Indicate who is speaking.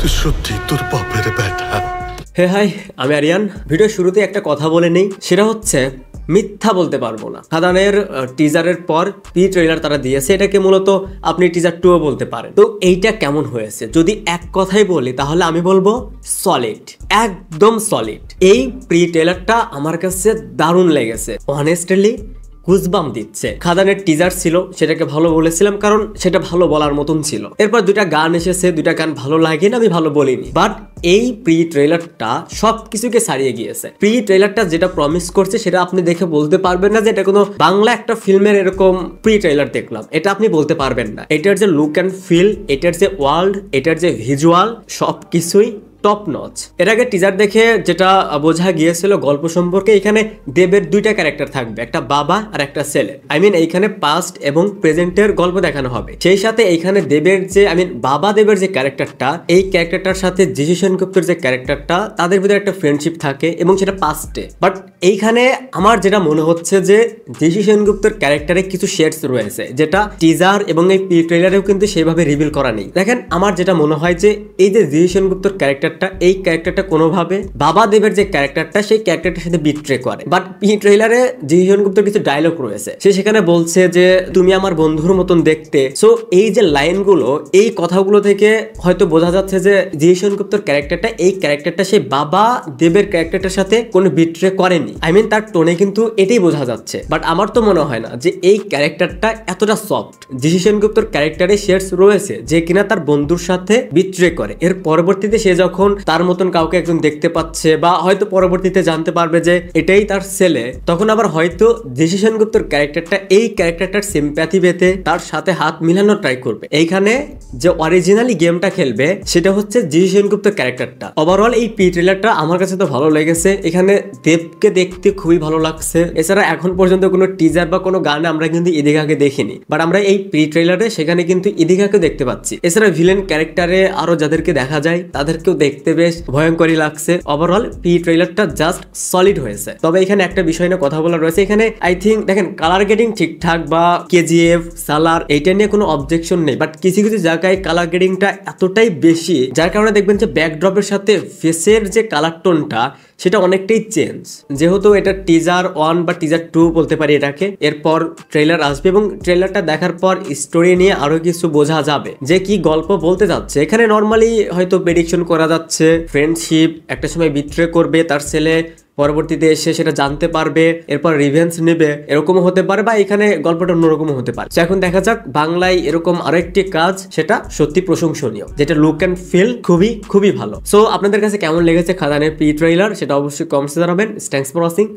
Speaker 1: তুই সত্যি তোর বাপের ব্যাটা।
Speaker 2: হে হাই, আমি আরিয়ান। ভিডিও শুরুতে একটা কথা বলে নেই, সেটা হচ্ছে মিথ্যা বলতে পারবো না। খাদানের টিজারের পর প্রি ট্রেলার তারা দিয়েছে, এটাকে মূলত আপনি টিজার 2ও বলতে পারেন। তো এইটা কেমন হয়েছে যদি এক কথাই বলি, তাহলে আমি বলবো সলিড, একদম সলিড। এই প্রি ট্রেলারটা আমার কাছে দারুণ লেগেছে, অনেস্টলি গুজবাম দিচ্ছে। খাদানের টিজার ছিল, সেটাকে ভালো বলেছিলাম কারণ সেটা ভালো বলার মতন ছিল। এরপর দুইটা গান এসেছে, দুইটা গান ভালো লাগে না, আমি ভালো বলিনি। বাট এই প্রি ট্রেলারটা সবকিছুকে ছাড়িয়ে গিয়েছে। প্রি ট্রেলারটা যেটা প্রমিস করছে সেটা আপনি দেখে বলতে পারবেন না যে এটা কোনো বাংলা একটা ফিল্মের এরকম প্রি ট্রেলার দেখলাম, এটা আপনি বলতে পারবেন না। এটার যে লুক অ্যান্ড ফিল, এটার যে ওয়ার্ল্ড, এটার যে ভিজুয়াল, সবকিছুই টপ নচ। এর আগে টিজার দেখে যেটা বোঝা গিয়েছিল গল্প সম্পর্কে, এখানে দেবের দুইটা ক্যারেক্টার থাকবে, একটা বাবা আর একটা ছেলে। এইখানে পাস্ট এবং প্রেজেন্টের গল্প দেখানো হবে। সেই সাথে এইখানে দেবের যে বাবা দেবের যে ক্যারেক্টারটা, এই ক্যারেক্টারটার সাথে জিশু সেনগুপ্তের যে ক্যারেক্টারটা, তাদের ভিতরে একটা ফ্রেন্ডশিপ থাকে এবং সেটা পাস্টে। বাট এইখানে আমার যেটা মনে হচ্ছে যে জিশু সেনগুপ্তের ক্যারেক্টারে কিছু শেডস রয়েছে, যেটা টিজার এবং এই প্রি ট্রেলারেও কিন্তু সেভাবে রিভিল করা নেই। দেখেন, আমার যেটা মনে হয় যে এই যে জিশু সেনগুপ্তের ক্যারেক্টার, এই ক্যারেক্টারটা কোনোভাবে বাবা দেবের যে ক্যারেক্টারটা, সেই ক্যারেক্টারটার সাথে বিট্রে করে। বাট এই ট্রেলারে জিশু সেনগুপ্তের কিছু ডায়লগ রয়েছে, সে সেখানে বলছে যে তুমি আমার বন্ধুর মতন দেখতে। সো এই যে লাইনগুলো, এই কথাগুলো থেকে হয়তো বোঝা যাচ্ছে যে জিশু সেনগুপ্তের ক্যারেক্টারটা, এই ক্যারেক্টারটা সেই বাবা দেবের ক্যারেক্টারটার সাথে কোনো বিট্রে করেনি। তার টোনে কিন্তু এটাই বোঝা যাচ্ছে। বাট আমার তো মনে হয় না যে এই ক্যারেক্টারটা এতটা সফট। জিশু সেনগুপ্তের ক্যারেক্টারে শেডস রয়েছে যে কিনা তার বন্ধুর সাথে বিট্রে করে। এর পরবর্তীতে সে যখন তার মতন কাউকে একজন দেখতে পাচ্ছে, বা হয়তো পরবর্তীতে জানতে পারবে যে এটাই তার ছেলে, তখন আবার হয়তো জিশু সেনগুপ্তের ক্যারেক্টারটা এই ক্যারেক্টারটার সিম্প্যাথি পেতে তার সাথে হাত মিলানোর ট্রাই করবে। এইখানে যে অরিজিনালি গেমটা খেলবে সেটা হচ্ছে জিশু সেনগুপ্তের ক্যারেক্টারটা। ওভারঅল এই প্রি ট্রেলারটা আমার কাছে তো ভালো লেগেছে। এখানে দেবকে দেখতে খুবই ভালো লাগছে। এছাড়া এখন পর্যন্ত কোনো টিজার বা কোনো গানে আমরা কিন্তু ইদিকাকে দেখিনি, বাট আমরা এই প্রি ট্রেলারে সেখানে কিন্তু ইদিকাকে দেখতে পাচ্ছি। এছাড়া ভিলেন ক্যারেক্টারে আরো যাদেরকে দেখা যায় তাদেরকেও দেখতে বেশ ভয়ঙ্করই লাগছে। ওভারঅল প্রি ট্রেলারটা জাস্ট সলিড হয়েছে। তবে এখানে একটা বিষয় নিয়ে কথা বলা রয়েছে। এখানে আই থিঙ্ক দেখেন, কালার গ্রেডিং ঠিকঠাক বা কেজিএফ সালার এইটা নিয়ে কোনো অবজেকশন নেই, বাট কিছু কিছু জায়গায় কালার গ্রেডিংটা এতটাই বেশি, যার কারণে দেখবেন যে ব্যাকড্রপের সাথে ফেসের যে কালার টোনটা সেটা অনেকটাই চেঞ্জ। যেহেতু এটা টিজার 1 বা টিজার 2 বলতে পারি এটাকে, এরপর ট্রেলার আসবে এবং ট্রেলারটা দেখার পর স্টোরি নিয়ে আরো কিছু বোঝা যাবে যে কি গল্প বলতে যাচ্ছে। এখানে নর্মালি হয়তো প্রেডিকশন করা যাচ্ছে ফ্রেন্ডশিপ একটা সময় বিট্রে করবে তার ছেলে, পরবর্তীতে এসে সেটা জানতে পারবে, এরপর রিভেঞ্জ নেবে, এরকমও হতে পারে, বা এখানে গল্পটা অন্যরকমও হতে পারে। এখন দেখা যাক বাংলায় এরকম আরো একটি কাজ, সেটা সত্যি প্রশংসনীয়, যেটা লুক অ্যান্ড ফিল খুবই খুবই ভালো। সো আপনাদের কাছে কেমন লেগেছে খাদানের প্রি ট্রেলার, সেটা অবশ্যই কমেন্টসে জানাবেন। Thanks for watching.